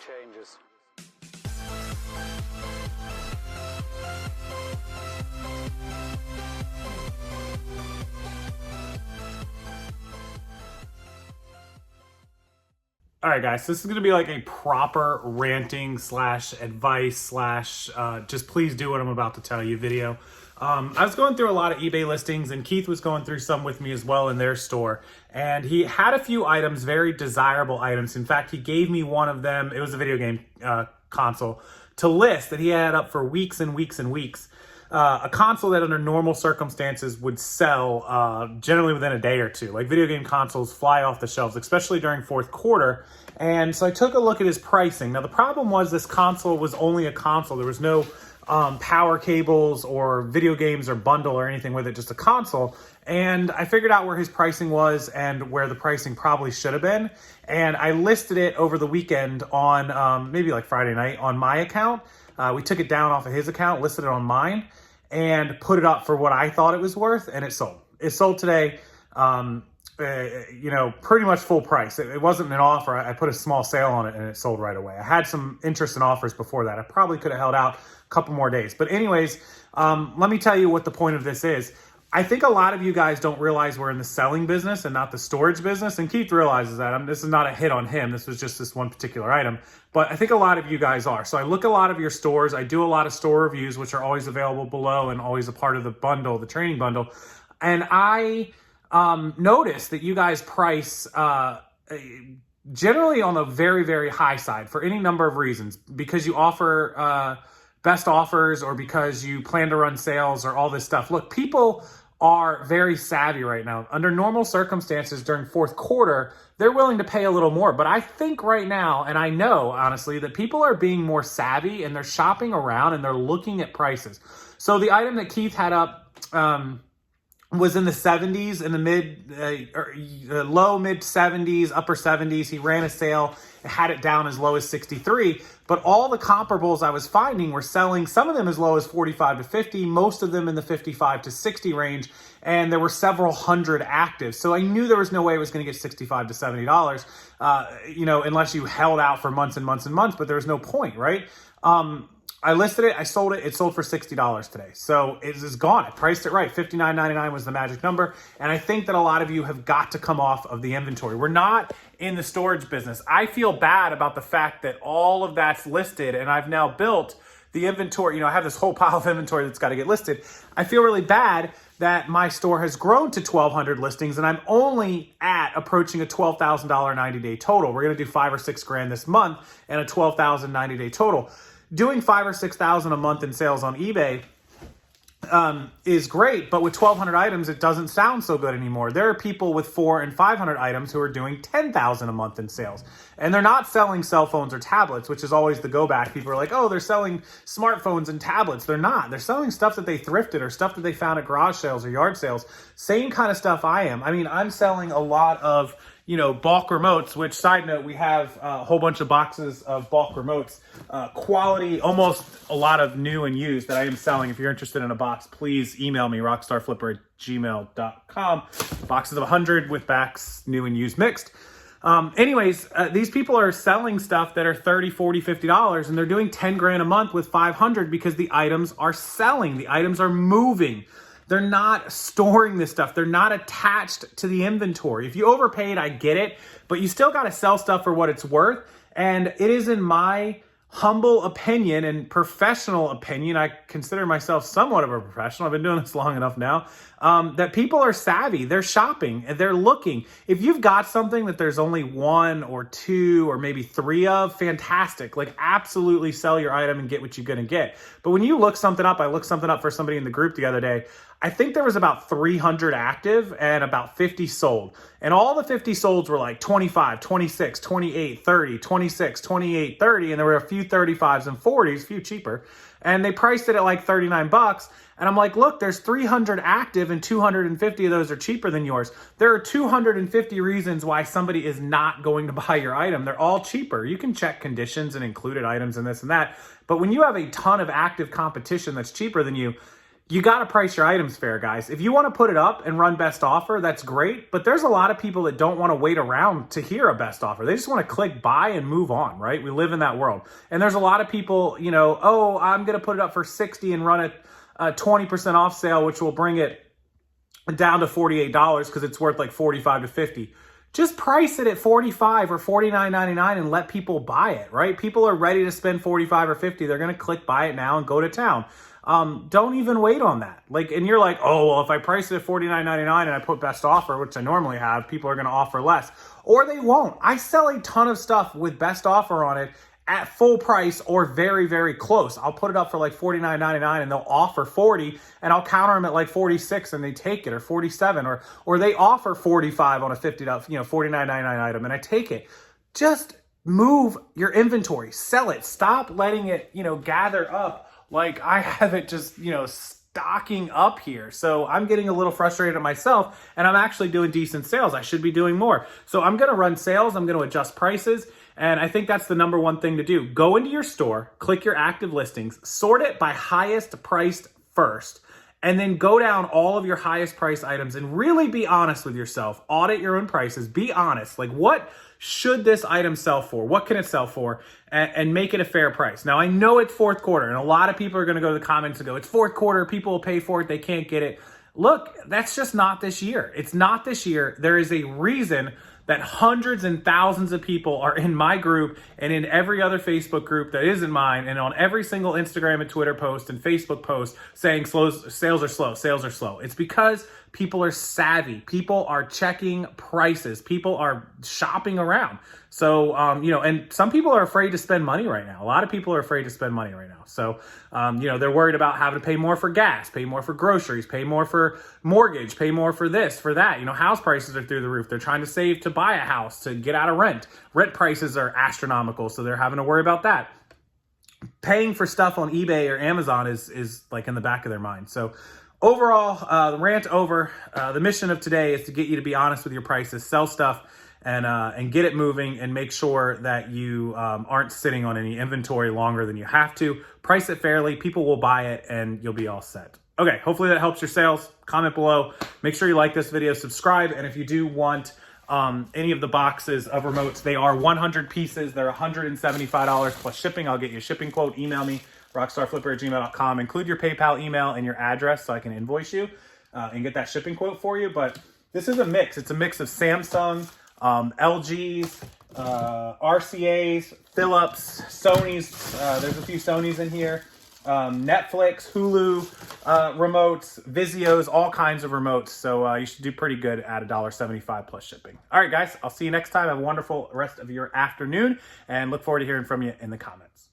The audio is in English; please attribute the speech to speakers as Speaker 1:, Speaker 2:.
Speaker 1: changes.
Speaker 2: All right, guys, so this is going to be like a proper ranting slash advice slash just please do what I'm about to tell you video. I was going through a lot of eBay listings, and Keith was going through some with me as well in their store. And he had a few items, very desirable items. In fact, he gave me one of them. It was a video game console to list that he had up for weeks and weeks and weeks. A console that under normal circumstances would sell generally within a day or two. Like video game consoles fly off the shelves, especially during fourth quarter. And so I took a look at his pricing. Now the problem was this console was only a console. There was no power cables or video games or bundle or anything with it, just a console. And I figured out where his pricing was and where the pricing probably should have been. And I listed it over the weekend on maybe like Friday night on my account. We took it down off of his account, listed it on mine, and put it up for what I thought it was worth, and it sold. It sold today, pretty much full price. It wasn't an offer. I put a small sale on it, and it sold right away. I had some interest in offers before that. I probably could have held out a couple more days. But anyways, let me tell you what the point of this is. I think a lot of you guys don't realize we're in the selling business and not the storage business. And Keith realizes that. This is not a hit on him. This was just this one particular item. But I think a lot of you guys are. So I look at a lot of your stores. I do a lot of store reviews, which are always available below and always a part of the bundle, the training bundle. And I noticed that you guys price generally on the very, very high side for any number of reasons. Because you offer best offers, or because you plan to run sales, or all this stuff. Look, people are very savvy right now. Under normal circumstances during fourth quarter, they're willing to pay a little more. But I think right now, and I know honestly, that people are being more savvy and they're shopping around and they're looking at prices. So the item that Keith had up was in the 70s, in the low mid 70s, upper 70s. He ran a sale, had it down as low as 63. But all the comparables I was finding were selling, some of them as low as 45 to 50, most of them in the 55 to 60 range. And there were several hundred active. So I knew there was no way it was going to get $65 to $70, unless you held out for months and months and months, but there was no point, right? I listed it, I sold it, it sold for $60 today. So it is gone. I priced it right. $59.99 was the magic number. And I think that a lot of you have got to come off of the inventory. We're not in the storage business. I feel bad about the fact that all of that's listed and I've now built the inventory. I have this whole pile of inventory that's got to get listed. I feel really bad that my store has grown to 1,200 listings and I'm only approaching a $12,000 90-day total. We're going to do $5,000 or $6,000 this month and a $12,000 90-day total. Doing $5,000 or $6,000 a month in sales on eBay is great, but with 1,200 items, it doesn't sound so good anymore. There are people with 400 and 500 items who are doing $10,000 a month in sales, and they're not selling cell phones or tablets, which is always the go back. People are like, oh, they're selling smartphones and tablets. They're not. They're selling stuff that they thrifted or stuff that they found at garage sales or yard sales. Same kind of stuff I am. I mean, I'm selling a lot of bulk remotes, which, side note, we have a whole bunch of boxes of bulk remotes, quality, almost a lot of new and used that I am selling. If you're interested in a box, please email me, rockstarflipper@gmail.com. Boxes of 100 with backs, new and used mixed. These people are selling stuff that are $30, $40, $50, and they're doing $10,000 a month with 500 because the items are selling. The items are moving. They're not storing this stuff. They're not attached to the inventory. If you overpaid, I get it, but you still got to sell stuff for what it's worth. And it is, in my humble opinion and professional opinion, I consider myself somewhat of a professional. I've been doing this long enough now, that people are savvy. They're shopping and they're looking. If you've got something that there's only one or two or maybe three of, fantastic. Like, absolutely sell your item and get what you're going to get. But when you look something up, I looked something up for somebody in the group the other day. I think there was about 300 active and about 50 sold. And all the 50 solds were like 25, 26, 28, 30, 26, 28, 30. And there were a few 35s and 40s, a few cheaper. And they priced it at like $39. And I'm like, look, there's 300 active and 250 of those are cheaper than yours. There are 250 reasons why somebody is not going to buy your item. They're all cheaper. You can check conditions and included items and this and that. But when you have a ton of active competition that's cheaper than you, you got to price your items fair, guys. If you want to put it up and run best offer, that's great. But there's a lot of people that don't want to wait around to hear a best offer. They just want to click buy and move on, right? We live in that world. And there's a lot of people, you know, oh, I'm going to put it up for 60 and run a 20% off sale, which will bring it down to $48 because it's worth like 45 to 50. Just price it at 45 or $49.99 and let people buy it, right? People are ready to spend 45 or 50. They're going to click buy it now and go to town. Don't even wait on that. Like, and you're like, oh, well, if I price it at $49.99 and I put best offer, which I normally have, people are going to offer less, or they won't. I sell a ton of stuff with best offer on it at full price or very, very close. I'll put it up for like $49.99 and they'll offer 40 and I'll counter them at like 46 and they take it, or 47, or they offer 45 on a $50, $49.99 item and I take it. Just move your inventory, sell it. Stop letting it, gather up. Like I have it just, stocking up here. So I'm getting a little frustrated at myself and I'm actually doing decent sales. I should be doing more. So I'm going to run sales. I'm going to adjust prices. And I think that's the number one thing to do. Go into your store, click your active listings, sort it by highest priced first, and then go down all of your highest priced items and really be honest with yourself. Audit your own prices. Be honest. Like, what should this item sell for? What can it sell for? And make it a fair price. Now, I know it's fourth quarter, and a lot of people are going to go to the comments and go, it's fourth quarter. People will pay for it. They can't get it. Look, that's just not this year. It's not this year. There is a reason that hundreds and thousands of people are in my group and in every other Facebook group that isn't mine, and on every single Instagram and Twitter post and Facebook post saying sales are slow, sales are slow. It's because people are savvy. People are checking prices. People are shopping around. So, and some people are afraid to spend money right now. A lot of people are afraid to spend money right now. So, they're worried about having to pay more for gas, pay more for groceries, pay more for mortgage, pay more for this, for that. House prices are through the roof. They're trying to save to buy a house, to get out of rent. Rent prices are astronomical, so they're having to worry about that. Paying for stuff on eBay or Amazon is like in the back of their mind. So overall, the rant over. The mission of today is to get you to be honest with your prices, sell stuff, and get it moving, and make sure that you aren't sitting on any inventory longer than you have to. Price it fairly. People will buy it, and you'll be all set. Okay, hopefully that helps your sales. Comment below. Make sure you like this video, subscribe, and if you do want any of the boxes of remotes, they are 100 pieces. They're $175 plus shipping. I'll get you a shipping quote. Email me, rockstarflipper@gmail.com. Include your PayPal email and your address so I can invoice you and get that shipping quote for you. But this is a mix. It's a mix of Samsung, LGs, RCAs, Philips, Sony's. There's a few Sony's in here. Netflix, Hulu, remotes, Vizios, all kinds of remotes. So you should do pretty good at $1.75 plus shipping. All right, guys, I'll see you next time. Have a wonderful rest of your afternoon and look forward to hearing from you in the comments.